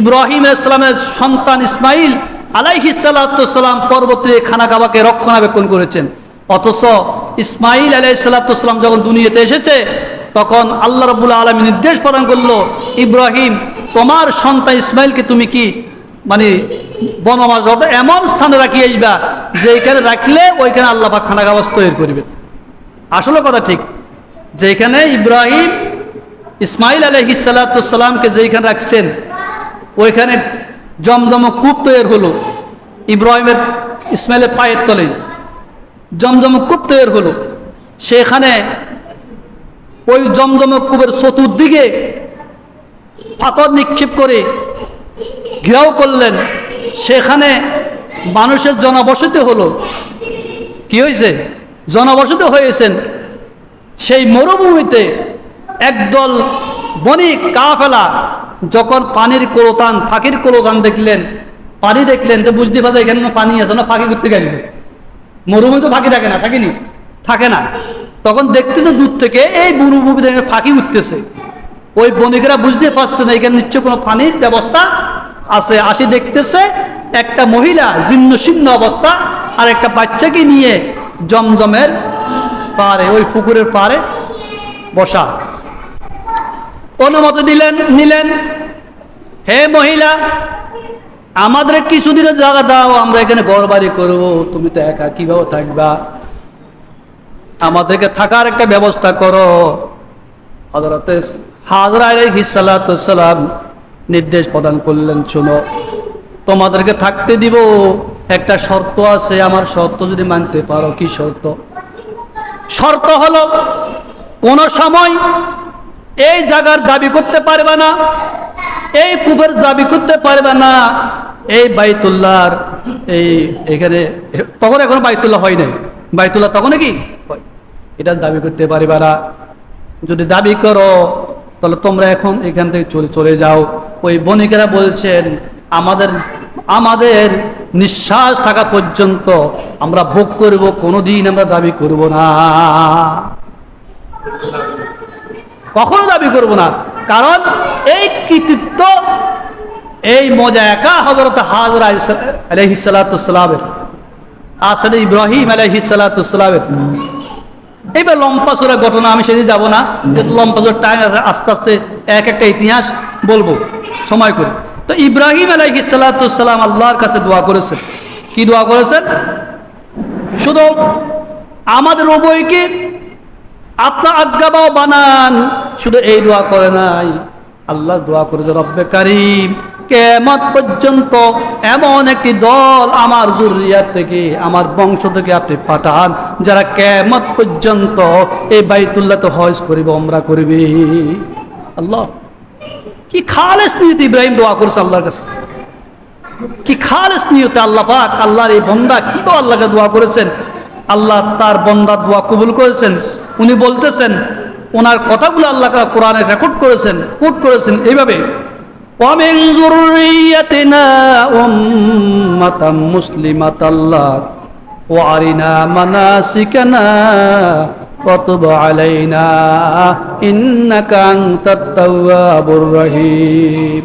ইব্রাহিম আলাইহিস সালামের সন্তান ইসমাইল আলাইহিস সালাতু ওয়াস সালাম পরবর্তীতে খানা খাবারকে রক্ষণাবেক্ষণ করেছেন। অথচ ইসমাইল আলাইহিস সালাতু ওয়াস সালাম যখন দুনিয়াতে এসেছে, তখন আল্লাহ রাব্বুল আলামিন নির্দেশ প্রদান করলো, ইব্রাহিম তোমার সন্তান ইসমাইলকে তুমি কি মানে বনমাজ এমন স্থানে রাখিয়ে আসবা যেখানে রাখলে ওইখানে আল্লাহ পাক খানা খাবার তৈরি করবে। আসলে কথা ঠিক, যেখানে ইব্রাহিম ইসমাইল আলাইহিস সালাতু ওয়াস সালামকে যেখানে রাখছেন ওইখানে জমজম কূপ তৈরি হলো। ইব্রাহিমের ইসমাইলের পায়ের তলে জমজম কূপ তৈরি হলো। সেখানে ওই জমজম কূপের চতুর্দিকে পাথর নিক্ষেপ করে ঘেরাও করলেন। সেখানে মানুষের জনবসতি হলো। কি হয়েছে? জনবসতি হয়েছেন। সেই মরুভূমিতে একদল বণিক কাফেলা যখন পানির কোলতান, ফাঁকির কোলতান দেখলেন, পানি দেখলেন, তো বুঝতে পারছে এখানে পানি আছে না, ফাঁকি করতে গেল। মরুভূমি তো ফাঁকি থাকে না, থাকেনি, থাকে না। তখন দেখতেছে দূর থেকে এই মরুভূমিতে ফাঁকি উঠতেছে। ওই বণিকেরা বুঝতে পারছে না এখানে নিশ্চয় কোনো পানির ব্যবস্থা আছে। আসি দেখতেছে একটা মহিলা জীর্ণ শীর্ণ অবস্থা আর একটা বাচ্চাকে নিয়ে জমজমের পাড়ে, ওই পুকুরের পাড়ে বসা। অনুমতি নিলেন, হে মহিলা, আমাদের কিছুদিনের জায়গা দাও, আমরা এখানে ঘর বাড়ি করবো, তুমি তো একা কিভাবে থাকবা, আমাদেরকে থাকার একটা ব্যবস্থা করো। হযরত হাজরা আলাইহিস সালাতু ওয়াস সালাম নির্দেশ প্রদান করলেন, শোনো, তোমাদেরকে থাকতে দিব, একটা শর্ত আছে, আমার শর্ত যদি মানতে পারো। কি শর্ত? শর্ত হলো কোন সময় এই জায়গার দাবি করতে পারবে না, এই কূপের দাবি করতে পারবে না, এই বাইতুল্লাহর এখানে তখন এখন বাইতুল্লাহ হয় নাই, বাইতুল্লাহ তখন কি এটা দাবি করতে পারবে না। যদি দাবি করো তাহলে তোমরা এখন এখান থেকে চলে যাও। ওই বণিকেরা বলছেন, আমাদের নিঃশ্বাস থাকা পর্যন্ত আমরা ভোগ করব, কোনোদিন আমরা দাবি করব না, কখনো দাবি করব না। কারণ এই কৃতিত্ব, এই মজা একা হযরত হাজরা আলাইহিস সালাতু ওয়াস সালামের, আসলে ইব্রাহিম আলাইহিস সালাতু ওয়াস সালামের। এইবার লম্বা চূড়া ঘটনা, আমি সেদিন যাব না, যেহেতু লম্বা চূড়ার টাইম আছে, আস্তে আস্তে এক একটা ইতিহাস বলবো সময় করে। তো ইব্রাহিম আলাইহিস সালাতু ওয়াস সালাম আল্লাহর কাছে দোয়া করেছেন। কি দোয়া করেছেন? শুধু আমাদের উভয়কে আপনার আজ্ঞাবাও বানান, শুধু এই দোয়া করে নাই, আল্লাহ দোয়া করেছে, রব্বে কারীম, কিয়ামত পর্যন্ত এমন একটি দল আমার যুররিয়াত থেকে, আমার বংশ থেকে আপনি পাঠান, যারা কিয়ামত পর্যন্ত এই বাইতুল্লাহতে হজ করিবে, উমরা করিবে। আল্লাহ, কি খালেস নিয়তে ইব্রাহিম দোয়া করেছে আল্লাহর কাছে, কি খালেস নিয়তে আল্লাহ পাক, আল্লাহর এই বান্দা কি তো আল্লাহকে দোয়া করেছেন, আল্লাহ তার বান্দার দোয়া কবুল করেছেন। উনি বলতেছেন, ওনার কথাগুলো আল্লাহ কোরআনে রেকর্ড করেছেন, কোট করেছেন এইভাবে, وَمِنْ ذُرِّيَّتِنَا أُمَّةً مُسْلِمَةً لَكَ وَأَرِنَا مَنَاسِكَنَا وَتُبْ عَلَيْنَا إِنَّكَ أَنْتَ التَّوَّابُ الرَّحِيمُ।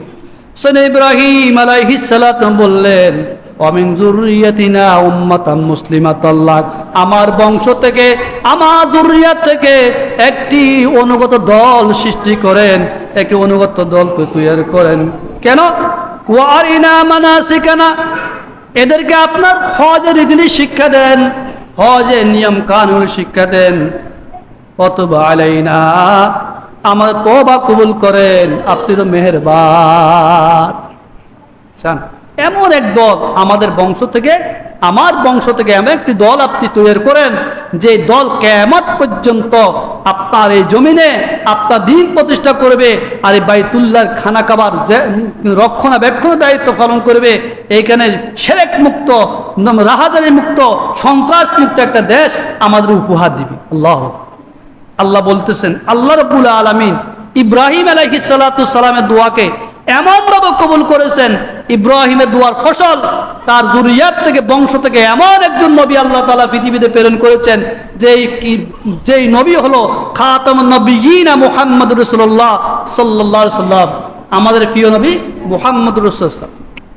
সৈয়দ ইব্রাহিম আলাইহিস সালাম বললেন, ওয়ামিন যুররিয়াতিনা উম্মাতাম মুসলিমাতাল লাক, আমার বংশ থেকে, আমার যুররিয়াত থেকে একটি অনুগত দল সৃষ্টি করেন, একটি অনুগত দল তৈরি করেন। কেন? ওয়ারিনা মানাসিকানা, এদেরকে আপনার হজের রীতি শিক্ষা দেন, হজের নিয়ম কানুন শিক্ষা দেন। ওয়াতুবা আলাইনা, আমার তওবা কবুল করেন, আপনি তো মেহেরবান। এমন এক দল আমাদের বংশ থেকে আমার বংশ থেকে এমন একটি দল আপনি তৈরি করেন যে দল কিয়ামত পর্যন্ত আপনার এই জমিনে আপনার দ্বীন প্রতিষ্ঠা করবে, আর এই বাইতুল্লাহর খানা কাবার রক্ষণাবেক্ষণের দায়িত্ব পালন করবে। এইখানে শিরক মুক্ত, রাহাজানি মুক্ত, সন্ত্রাস মুক্ত একটা দেশ আমাদের উপহার দিবে। আল্লাহ বলতেছেন, আল্লাহ রাব্বুল আলামিন ইব্রাহিম আলাইহিস সালাতু সালামের দোয়াকে এমনভাবে কবুল করেছেন, ইব্রাহিমের দোয়ার ফসল তার যুরিয়াত থেকে, বংশ থেকে এমন একজন নবী আল্লাহ তাআলা পৃথিবীতে প্রেরণ করেছেন যেই নবী হলো খাতামুন নবিয়্যিন মুহাম্মদুর রাসূলুল্লাহ সাল্লাল্লাহু আলাইহি সাল্লাম, আমাদের প্রিয় নবী মুহাম্মদুর রাসূলুল্লাহ।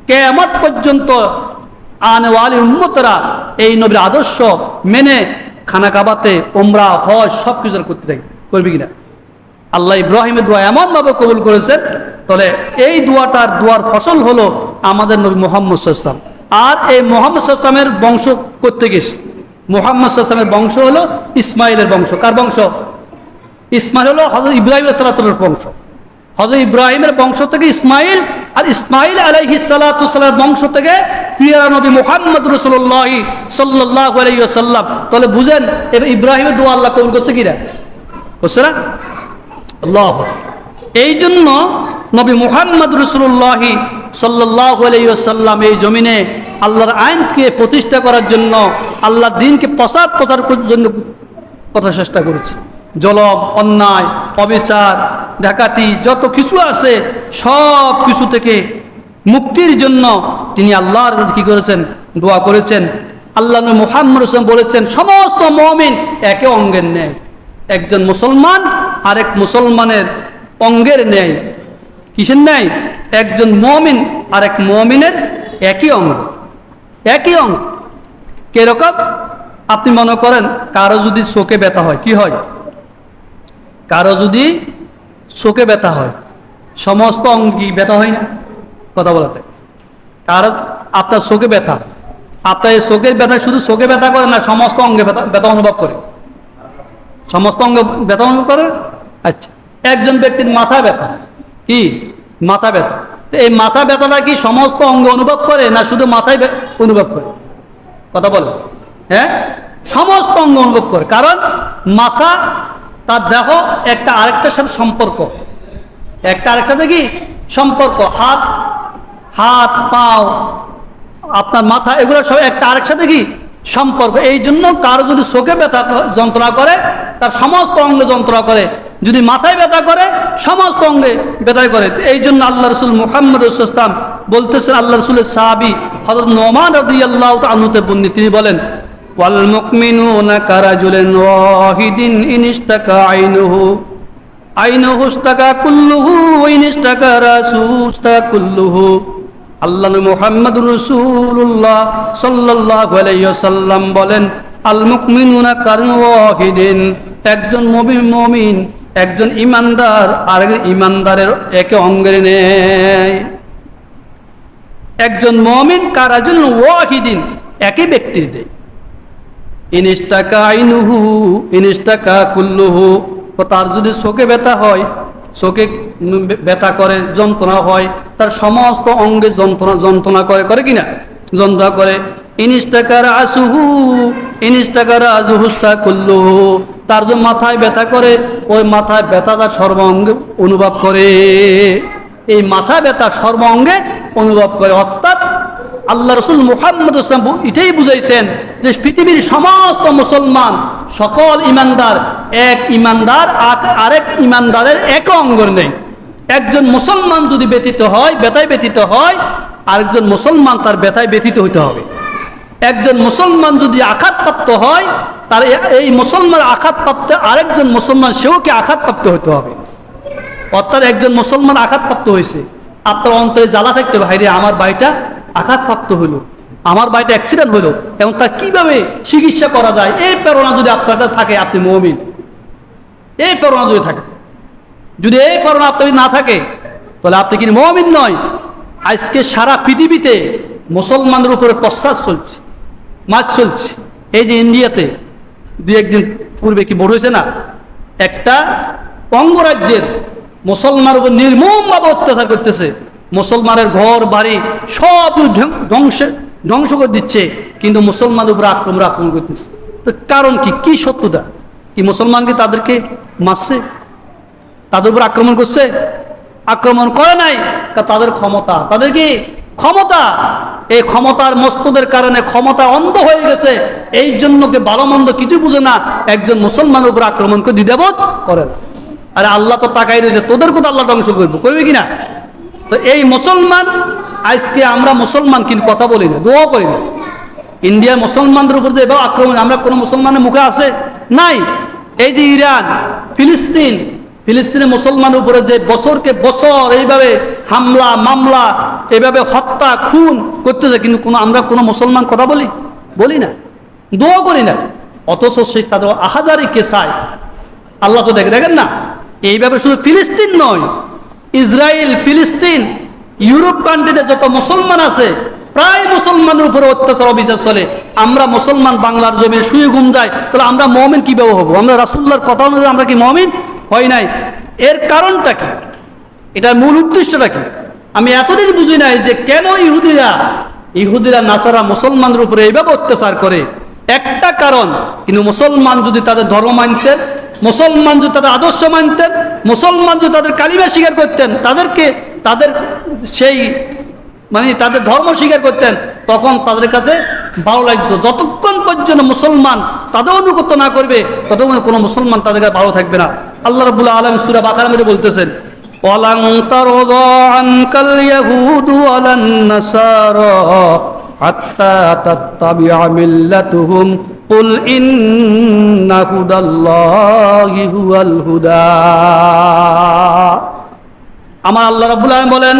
কিয়ামত পর্যন্ত আনেওয়ালি উম্মতরা এই নবীর আদর্শ মেনে খানা কাবাতে উমরা হজ সব কিছু করতে থাকে, করবে কিনা? আল্লাহ ইব্রাহিমের দোয়া এমনভাবে কবুল করেছেন, তাহলে এই দোয়ার ফসল হলো আমাদের নবী মুহাম্মদ সাল্লাল্লাহু আলাইহি ওয়াসাল্লাম। আর এই মুহাম্মদ সাল্লাল্লাহু আলাইহি ওয়াসাল্লামের বংশ করতে গেছে, মুহাম্মদ সাল্লাল্লাহু আলাইহি ওয়াসাল্লামের বংশ হলো ইসমাইলের বংশ। কার বংশ? ইসমাইল হলো হযরত ইব্রাহিম আলাইহিস সালাতুর বংশ। হযরত ইব্রাহিমের বংশ থেকে ইসমাইল, আর ইসমাইল আলাইহিস সালাতু সালামের বংশ থেকে প্রিয় নবী মুহাম্মদ রাসূলুল্লাহ সাল্লাল্লাহু আলাইহি ওয়াসাল্লাম। তাহলে বুঝেন ইব্রাহিমের দোয়া আল্লাহ কবুল করছে কিনা? করছে না? আল্লাহ। এই জন্য নবী মুহাম্মদ রাসূলুল্লাহ সাল্লাল্লাহু আলাইহি ওয়াসাল্লাম এই জমিনে আল্লাহর আইনকে প্রতিষ্ঠা করার জন্য, আল্লাহর দ্বীনকে প্রচার করার জন্য কথা চেষ্টা করেছে। জলম, অন্যায়, অবিচার, ডাকাতি যত কিছু আছে সব কিছু থেকে মুক্তির জন্য তিনি আল্লাহর কাছে কি করেছেন? দোয়া করেছেন। আল্লাহ নবী মুহাম্মদ রাসূলুল্লাহ বলেছেন, সমস্ত মুমিন একে অঙ্গের ন্যায়। একজন মুসলমান আরেক মুসলমানের অঙ্গের ন্যায়। কিসের ন্যায়? একজন মুমিন আরেক মুমিনের একই অঙ্গ, একই অঙ্গ। কিরকম? আপনি মনে করেন কারো যদি চোখে ব্যথা হয়, কি হয়? কারো যদি চোখে ব্যথা হয়, সমস্ত অঙ্গ কি ব্যথা হয় না? কথা বলাতে কারো আপনার চোখে ব্যথা, আপনার এই চোখের ব্যথা শুধু চোখে ব্যথা করে না, সমস্ত অঙ্গে ব্যথা অনুভব করে? সমস্ত অঙ্গে ব্যথা অনুভব করে? আচ্ছা, একজন ব্যক্তির মাথা ব্যথা, কি মাথা ব্যথা, তো এই মাথা ব্যথাটা কি সমস্ত অঙ্গে অনুভব করে না শুধু মাথায় অনুভব করে? কথা বলে, হ্যাঁ, সমস্ত অঙ্গ অনুভব করে। কারণ মাথা তার দেহ একটা আরেকটার সাথে সম্পর্ক, একটা আরেকটার সাথে কি সম্পর্ক, হাত পাও, আপনার মাথা, এগুলো সব একটা আরেক সাথে কি সম্পর্ক। এই জন্য কারো যদি চোখে ব্যথা যন্ত্রণা করে তার সমস্ত অঙ্গে যন্ত্রণা করে, যদি মাথায় ব্যথা করে সমস্ত অঙ্গে ব্যথা করে। এই জন্য আল্লাহ রাসূল মুহাম্মদ সাল্লাল্লাহু আলাইহি ওয়াসাল্লাম বলতেছেন, আল্লাহ রাসূলের সাহাবী হযরত নোমান রাদিয়াল্লাহু তাআলা আনহু বর্ণিত, তিনি বলেন, ওয়াল মুমিনুনা কারাজুলিন ওয়াহিদিন ইনইশতাকা আইনুহু ইশতাকা কুল্লুহু ইনইশতাকা রাসুহু ইশতাকা কুল্লুহু। আল্লাহ মুহাম্মদুর রাসূলুল্লাহ সাল্লাল্লাহু আলাইহি ওয়াসাল্লাম বলেন, আল মুমিনুনা কারাজুলিন ওয়াহিদিন, একজন মুমিন, একজন ইমানদার আর ইমানদারের একে অঙ্গের নেই। একজন মুমিন কারাজুলিন ওয়াহিদিন, একই ব্যক্তির নেই। ইনইশতাকা আইনুহু ইনইশতাকা কুল্লুহু, তার যদি চোখে ব্যথা হয়, চোখে ব্যথা করে, যন্ত্রণা হয়, তার সমস্ত অঙ্গে যন্ত্রণা করে কিনা? যন্ত্রণা করে। ইনইশতাকা রাসুহু ইনইশতাকা রাসুহু ইশতাকা কুল্লুহু, তার যে মাথায় ব্যথা করে, ওই মাথায় ব্যথা তার সর্বাঙ্গে অনুভব করে। এই মাথা ব্যথা সর্বাঙ্গে অনুভব করে। অর্থাৎ আল্লাহ রাসূল মুহাম্মদ সাল্লাল্লাহু আলাইহি ওয়াসাল্লাম এটাই বুঝাইছেন যে পৃথিবীর সমস্ত মুসলমান, সকল ইমানদার, এক ইমানদার আরেক ইমানদারের এক অঙ্গের নেই। একজন মুসলমান যদি ব্যথিত হয়, ব্যথায় ব্যথিত হয়, আরেকজন মুসলমান তার ব্যথায় ব্যথিত হইতে হবে। একজন মুসলমান যদি আঘাতপ্রাপ্ত হয়, তার এই মুসলমান আঘাতপ্রাপ্ত আরেকজন মুসলমান সেও কি আঘাতপ্রাপ্ত হতে হবে। অর্থাৎ একজন মুসলমান আঘাতপ্রাপ্ত হয়েছে, আপনার অন্তরে জ্বালা থাকতে, ভাইরে আমার ভাইটা আঘাতপ্রাপ্ত হইল, আমার বাড়িতে অ্যাক্সিডেন্ট হইল, এবং তার কিভাবে চিকিৎসা করা যায়, এই প্রেরণা যদি আপনার কাছে থাকে, আপনি মুমিন। এই প্রেরণা যদি থাকে, যদি এই প্রেরণা আপনার না থাকে, তাহলে আপনি কি মুমিন নয়। আজকে সারা পৃথিবীতে মুসলমানদের উপরে প্রশ্বাস চলছে, মাছ চলছে। এই যে ইন্ডিয়াতে দুই একদিন পূর্বে কি বড় হয়েছে না, একটা অঙ্গরাজ্যের মুসলমানের উপর নির্মমভাবে অত্যাচার করতেছে, মুসলমানের ঘর বাড়ি সব ধ্বংস করে দিচ্ছে, কিন্তু মুসলমানের উপরে আক্রমণ করতেছে। তো কারণ কি? কি সত্যতা? কি মুসলমানকে তাদেরকে মারছে, তাদের উপর আক্রমণ করছে? আক্রমণ করে নাই, তাদের ক্ষমতা, তাদের কি ক্ষমতা, এই ক্ষমতার মস্তদের কারণে ক্ষমতা অন্ধ হয়ে গেছে, এই জন্য ভালো মন্দ কিছু বুঝে না, একজন মুসলমানের উপর আক্রমণকে দ্বিধাবোধ করে না। আরে আল্লাহ তো তাকাই রয়েছে, তোদের কথা আল্লাহ ধ্বংস করবে কিনা? তো এই মুসলমান, আজকে আমরা মুসলমান কিন্তু কথা বলি না, দোয়া করি না। ইন্ডিয়ার মুসলমানদের উপর যে এবার আক্রমণ, আমরা কোনো মুসলমানের মুখে আছে নাই। এই যে ইরান, ফিলিস্তিনের মুসলমানের উপরে যে বছরকে বছর এইভাবে হামলা মামলা, এইভাবে হত্যা খুন করতেছে, কিন্তু আমরা কোনো মুসলমান কথা বলি না, দোয়া করি না। অথচ সেই তাদের আহাজারি কেসায় আল্লাহ তো দেখেন না। এইভাবে শুধু ফিলিস্তিন নয়, ইসরায়েল, ফিলিস্তিন, ইউরোপ কান্ট্রিতে যত মুসলমান আছে, প্রায় মুসলমানের উপরে অত্যাচার অবিচার চলে। আমরা মুসলমান বাংলার জমিনে শুয়ে ঘুম যায়, তাহলে আমরা মুমিন কিভাবে হবো? আমরা রাসূলুল্লাহর কথা অনুযায়ী আমরা কি মুমিন হয় নাই? এর কারণটা কি? এটার মূল উদ্দেশ্যটা কি? আমি এতদিন বুঝি নাই যে কেন ইহুদিরা নাসারা মুসলমানদের উপরে এইভাবে অত্যাচার করে। একটা কারণ, কিন্তু মুসলমান যদি তাদের ধর্ম মানতেন, মুসলমান যদি তাদের আদর্শ মানতেন, মুসলমান যদি তাদের কালিমা স্বীকার করতেন, তাদের সেই তাদের ধর্ম স্বীকার করতেন, তখন তাদের কাছে ভালো লাগতো। যতক্ষণ পর্যন্ত মুসলমান তাদের অনুগত না করবে, ততক্ষণ কোনো মুসলমান তাদের কাছে ভালো থাকবে না। আল্লাহ রাব্বুল আলামিন সূরা বাকারা মধ্যে বলতেছেন, ওয়ালান তারদা আনকাল ইয়াহুদু ওয়ালান নাসারা হাত্তা তাত্তাবিআ মিল্লাতুহুম কুল ইন্না হুদাল্লাহি হুয়াল হুদা। আমার আল্লাহ রাব্বুল আলামিন বলেন,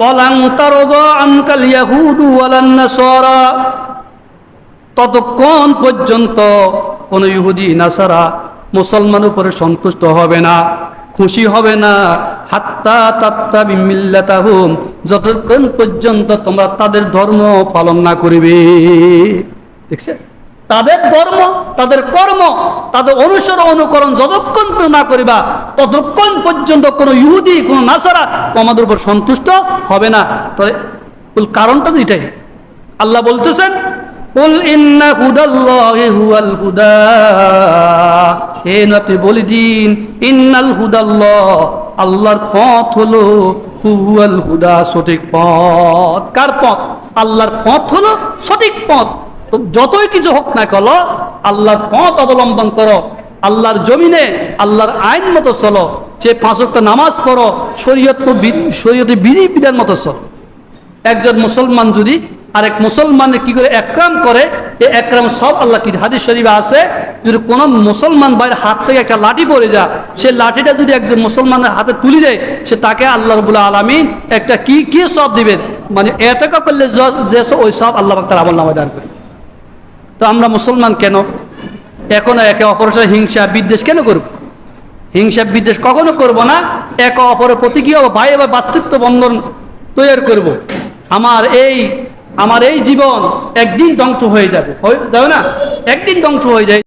ওয়ালান তারদা আনকাল ইয়াহুদু ওয়ালান নাসারা, ততক্ষণ পর্যন্ত কোন ইহুদি নাসারা মুসলমানের উপরে সন্তুষ্ট হবে না, খুশি হবে না, হাত্তা তাত্তাবি মিল্লাতাহুম, যতক্ষণ পর্যন্ত তোমরা তাদের ধর্ম পালন না করবে। দেখছেন, তাদের ধর্ম, তাদের কর্ম, তাদের অনুকরণ যতক্ষণ না করিবা, ততক্ষণ পর্যন্ত কোনো ইহুদি, কোনো নাসারা তোমাদের উপর সন্তুষ্ট হবে না। তবে কারণটা তো এটাই। আল্লাহ বলতেছেন, কুল ইন্না হুদাল্লাহি হুয়াল হুদা, হে নবী বলে দিন, ইন্নাল হুদাল্লাহ, আল্লাহর পথ হলো হুয়াল হুদা, সঠিক পথ। কার পথ? আল্লাহর পথ হলো সঠিক পথ। তো যতই কিছু হোক না কেন, আল্লাহর পথ অবলম্বন করো, আল্লাহর জমিনে আল্লাহর আইন মতো চলো, যে 5 ওয়াক্ত নামাজ পড়ো, শরীয়তে বিধি বিধান মতো চলো। একজন মুসলমান যদি আরেক মুসলমানের কি করে একরাম করে, এই একরাম সব আল্লাহ কি হাদিস শরীফে আছে, যদি কোনো মুসলমান ভাইয়ের হাত থেকে একটা লাঠি পড়ে যায়, সে লাঠিটা যদি একজন মুসলমানের হাতে তুলে দেয়, সে তাকে আল্লাহ রাব্বুল আলামিন একটা কি সব দিবেন, এতেকা করলে যে ওই সব আল্লাহ পাক তার আমলনামায় দান করে। তো আমরা মুসলমান কেন এখন একে অপরের সাথে হিংসা বিদ্বেষ কেন করব? হিংসা বিদ্বেষ কখনো করব না। একে অপরের প্রতি কি হবে? ভাই বা ভ্রাতৃত্ব বন্ধন তৈরি করব। আমার এই জীবন একদিন ধ্বংস হয়ে যাবে না? একদিন ধ্বংস হয়ে যায়।